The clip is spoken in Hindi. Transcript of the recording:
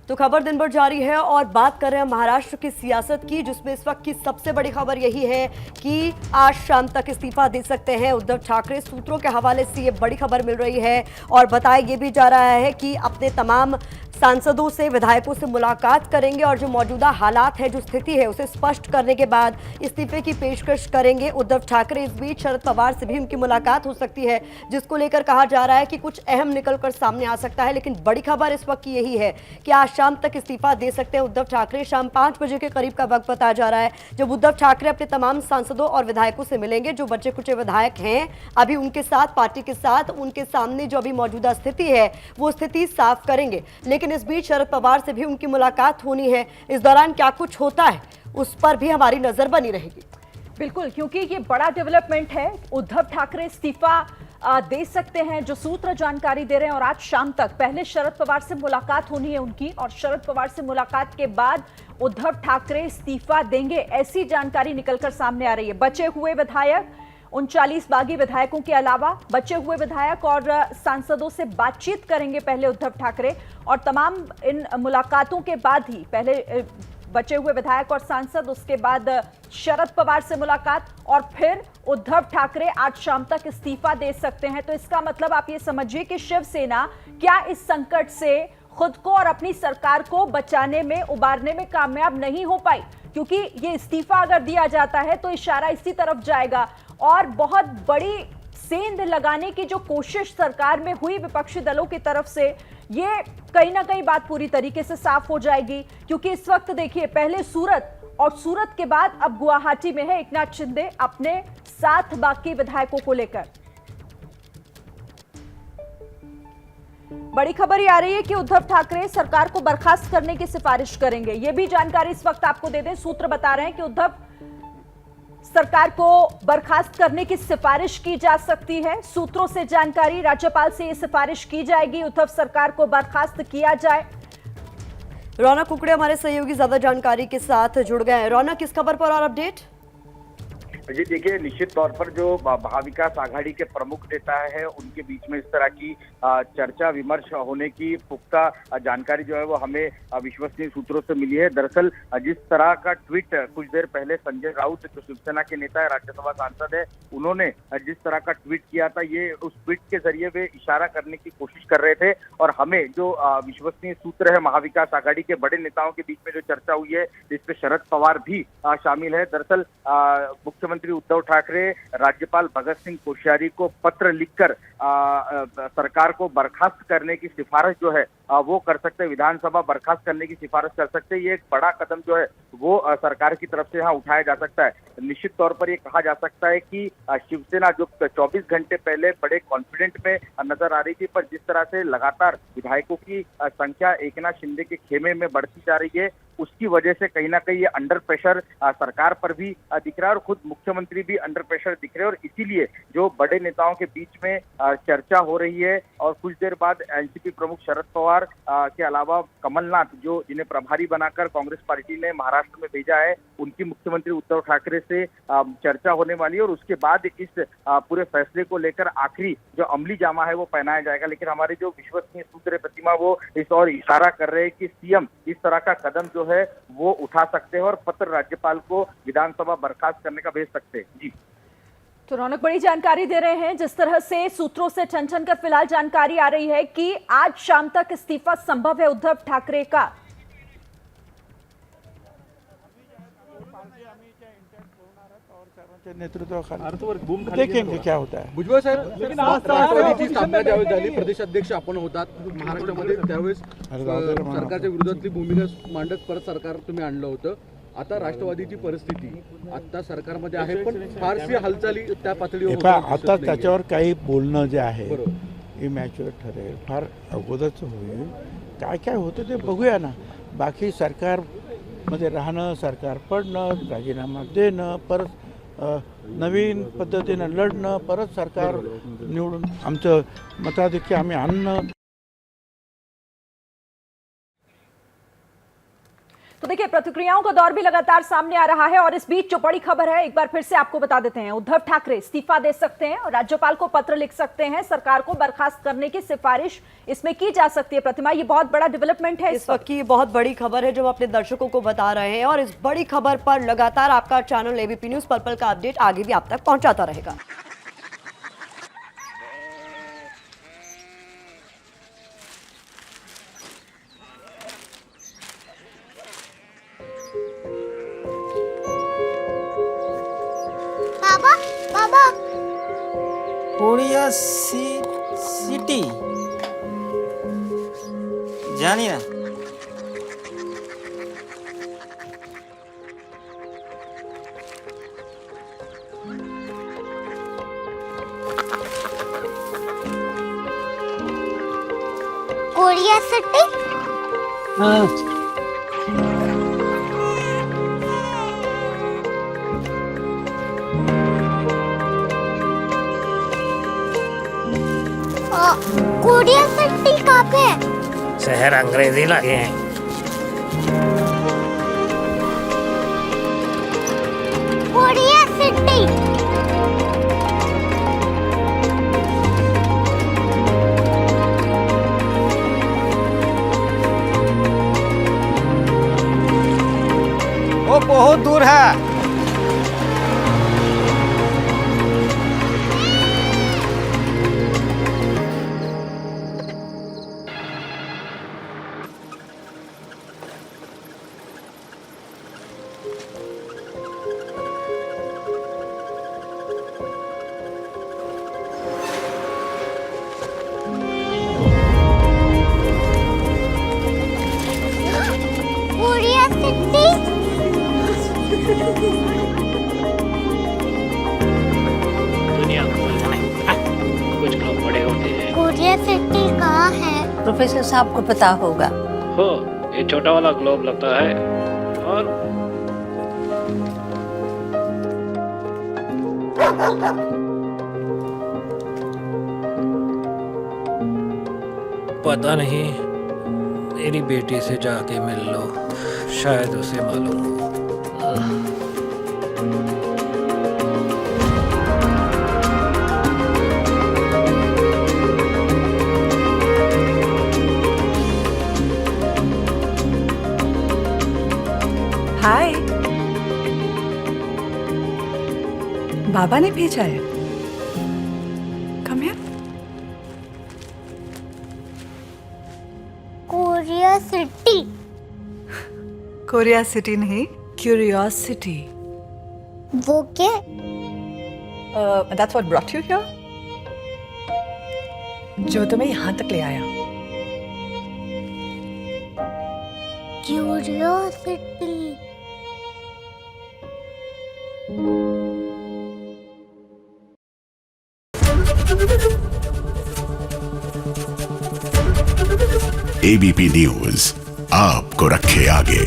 तो खबर दिन भर जारी है और बात कर रहे हैं महाराष्ट्र की सियासत की, जिसमें इस वक्त की सबसे बड़ी खबर यही है कि आज शाम तक इस्तीफा दे सकते हैं उद्धव ठाकरे। सूत्रों के हवाले से ये बड़ी खबर मिल रही है और बताया ये भी जा रहा है कि अपने तमाम सांसदों से, विधायकों से मुलाकात करेंगे और जो मौजूदा हालात है, जो स्थिति है, उसे स्पष्ट करने के बाद इस्तीफे की पेशकश करेंगे उद्धव ठाकरे। इस बीच शरद पवार से भी उनकी मुलाकात हो सकती है, जिसको लेकर कहा जा रहा है कि कुछ अहम निकलकर सामने आ सकता है। लेकिन बड़ी खबर इस वक्त की यही है कि आज शाम तक इस्तीफा दे सकते हैं उद्धव ठाकरे। शाम 5 बजे के करीब का वक्त बताया जा रहा है जब उद्धव ठाकरे अपने तमाम सांसदों और विधायकों से मिलेंगे। जो बचे कुचे विधायक हैं अभी उनके साथ, पार्टी के साथ, उनके सामने जो अभी मौजूदा स्थिति है वो स्थिति साफ करेंगे। लेकिन इस बीच शरद पवार से भी उनकी मुलाकात होनी है। इस दौरान क्या कुछ होता है उस पर भी हमारी नजर बनी रहेगी। बिल्कुल, क्योंकि ये बड़ा डेवलपमेंट है। उद्धव ठाकरे इस्तीफा दे सकते हैं, जो सूत्र जानकारी दे रहे हैं। और आज शाम तक पहले शरद पवार से मुलाकात होनी है उनकी, और शरद पवार से मुलाकात के बाद उद्धव ठाकरे इस्तीफा देंगे, ऐसी जानकारी निकलकर सामने आ रही है। बचे हुए विधायक, 39 बागी विधायकों के अलावा बचे हुए विधायक और सांसदों से बातचीत करेंगे पहले उद्धव ठाकरे, और तमाम इन मुलाकातों के बाद ही पहले बचे हुए विधायक और सांसद, उसके बाद शरद पवार से मुलाकात, और फिर उद्धव ठाकरे आज शाम तक इस्तीफा दे सकते हैं। तो इसका मतलब आप ये समझिए कि शिवसेना क्या इस संकट से खुद को और अपनी सरकार को बचाने में, उबारने में कामयाब नहीं हो पाई, क्योंकि ये इस्तीफा अगर दिया जाता है तो इशारा इसी तरफ जाएगा। और बहुत बड़ी सेंध लगाने की जो कोशिश सरकार में हुई विपक्षी दलों की तरफ से, ये कहीं ना कहीं बात पूरी तरीके से साफ हो जाएगी। क्योंकि इस वक्त देखिए, पहले सूरत, और सूरत के बाद अब गुवाहाटी में है एकनाथ शिंदे अपने 7 बाकी विधायकों को लेकर। बड़ी खबर ये आ रही है कि उद्धव ठाकरे सरकार को बर्खास्त करने की सिफारिश करेंगे। यह भी जानकारी इस वक्त आपको दे दें, सूत्र बता रहे हैं कि उद्धव सरकार को बर्खास्त करने की सिफारिश की जा सकती है। सूत्रों से जानकारी, राज्यपाल से यह सिफारिश की जाएगी, उद्धव सरकार को बर्खास्त किया जाए। रौनक कुकड़े हमारे सहयोगी ज्यादा जानकारी के साथ जुड़ गए हैं। रौनक, किस खबर पर और अपडेट? जी देखिए, निश्चित तौर पर जो महाविकास आघाड़ी के प्रमुख नेता है उनके बीच में इस तरह की चर्चा विमर्श होने की पुख्ता जानकारी जो है वो हमें विश्वसनीय सूत्रों से मिली है। दरअसल जिस तरह का ट्वीट कुछ देर पहले संजय राउत, जो शिवसेना के नेता है, राज्यसभा सांसद है, उन्होंने जिस तरह का ट्वीट किया था, ये उस ट्वीट के जरिए वे इशारा करने की कोशिश कर रहे थे। और हमें जो विश्वसनीय सूत्र है महाविकास आघाड़ी के बड़े नेताओं के बीच में जो चर्चा हुई है, इसमें शरद पवार भी शामिल है। दरअसल मुख्यमंत्री उद्धव ठाकरे राज्यपाल भगत सिंह कोश्यारी को पत्र लिखकर सरकार को बर्खास्त करने की सिफारिश जो है वो कर सकते हैं, विधानसभा बर्खास्त करने की सिफारिश कर सकते हैं। ये एक बड़ा कदम जो है वो सरकार की तरफ से यहाँ उठाया जा सकता है। निश्चित तौर पर ये कहा जा सकता है कि शिवसेना जो 24 घंटे पहले बड़े कॉन्फिडेंट में नजर आ रही थी, पर जिस तरह से लगातार विधायकों की संख्या एकनाथ शिंदे के खेमे में बढ़ती जा रही है, उसकी वजह से कहीं ना कहीं ये अंडर प्रेशर सरकार पर भी दिख रहा है और खुद मुख्यमंत्री भी अंडर प्रेशर दिख रहे हैं। और इसीलिए जो बड़े नेताओं के बीच में चर्चा हो रही है, और कुछ देर बाद एनसीपी प्रमुख शरद पवार के अलावा कमलनाथ, जो जिन्हें प्रभारी बनाकर कांग्रेस पार्टी ने महाराष्ट्र में भेजा है, उनकी मुख्यमंत्री उद्धव ठाकरे से चर्चा होने वाली है। और उसके बाद इस पूरे फैसले को लेकर आखिरी जो अमली जामा है वो पहनाया जाएगा। लेकिन हमारे जो विश्वसनीय सूत्र है प्रतिमा, वो इस और इशारा कर रहे हैं कि सीएम इस तरह का कदम जो है वो उठा सकते हैं और पत्र राज्यपाल को विधानसभा बर्खास्त करने का भेज सकते हैं। जी तो रौनक बड़ी जानकारी दे रहे हैं। जिस तरह से सूत्रों से छन कर फिलहाल जानकारी आ रही है कि आज शाम तक इस्तीफा संभव है उद्धव ठाकरे का। नेतृत्व देखेंगे क्या होता है। भुजबळ साहेब, राष्ट्रवादीची स्थापना ज्यावेळेस झाली, प्रदेश अध्यक्ष आपण होतात महाराष्ट्रामध्ये, त्यावेळेस सरकारच्या विरोधातली भूमिका मांडत परत सरकार तुम्ही आणलं होतं। आता राष्ट्रवादीची परिस्थिती आता सरकारमध्ये आहे, पण फारशी हालचाली त्या पातळीवर आता त्याच्यावर काही बोलणं जे आहे इमॅच्युअर ठरेल, फार अगोदरच होईल। काय काय होतं ते बघूया ना। बाकी सरकारमध्ये राहणं, सरकार पडणं, राजीनामा देणं, परत नवीन पद्धतीनं लढणं, परत सरकार निवडून आमचं मताधिक्य आम्ही आणणं। तो देखिए, प्रतिक्रियाओं का दौर भी लगातार सामने आ रहा है और इस बीच जो बड़ी खबर है, एक बार फिर से आपको बता देते हैं। उद्धव ठाकरे इस्तीफा दे सकते हैं और राज्यपाल को पत्र लिख सकते हैं। सरकार को बर्खास्त करने की सिफारिश इसमें की जा सकती है। प्रतिमा, ये बहुत बड़ा डेवलपमेंट है इस वक्त की बहुत बड़ी खबर है जो हम अपने दर्शकों को बता रहे हैं और इस बड़ी खबर पर लगातार आपका चैनल एबीपी न्यूज पल पल का अपडेट आगे भी आप तक पहुंचाता रहेगा। बाबा बाबा कोरिया सिटी জানি না कोरिया सिटी कोरिया सिटी कहाँ पे है? शहर अंग्रेजी लगे हैं कोरिया सिटी वो बहुत दूर है कोरिया सिटी दुनिया कुछ लोग बड़े होते हैं। कोरिया सिटी कहाँ है? प्रोफेसर साहब को पता होगा। हो, ये छोटा वाला ग्लोब लगता है और पता नहीं, मेरी बेटी से जाके मिल लो, शायद उसे मालूम हो। हाय, बाबा ने भेजा है। Come here. Korea city Korea city नहीं, क्यूरियोसिटी। वो क्या? That's what brought you here. जो तुम्हें यहाँ तक ले आया। क्यूरियोसिटी एबीपी न्यूज आपको रखे आगे।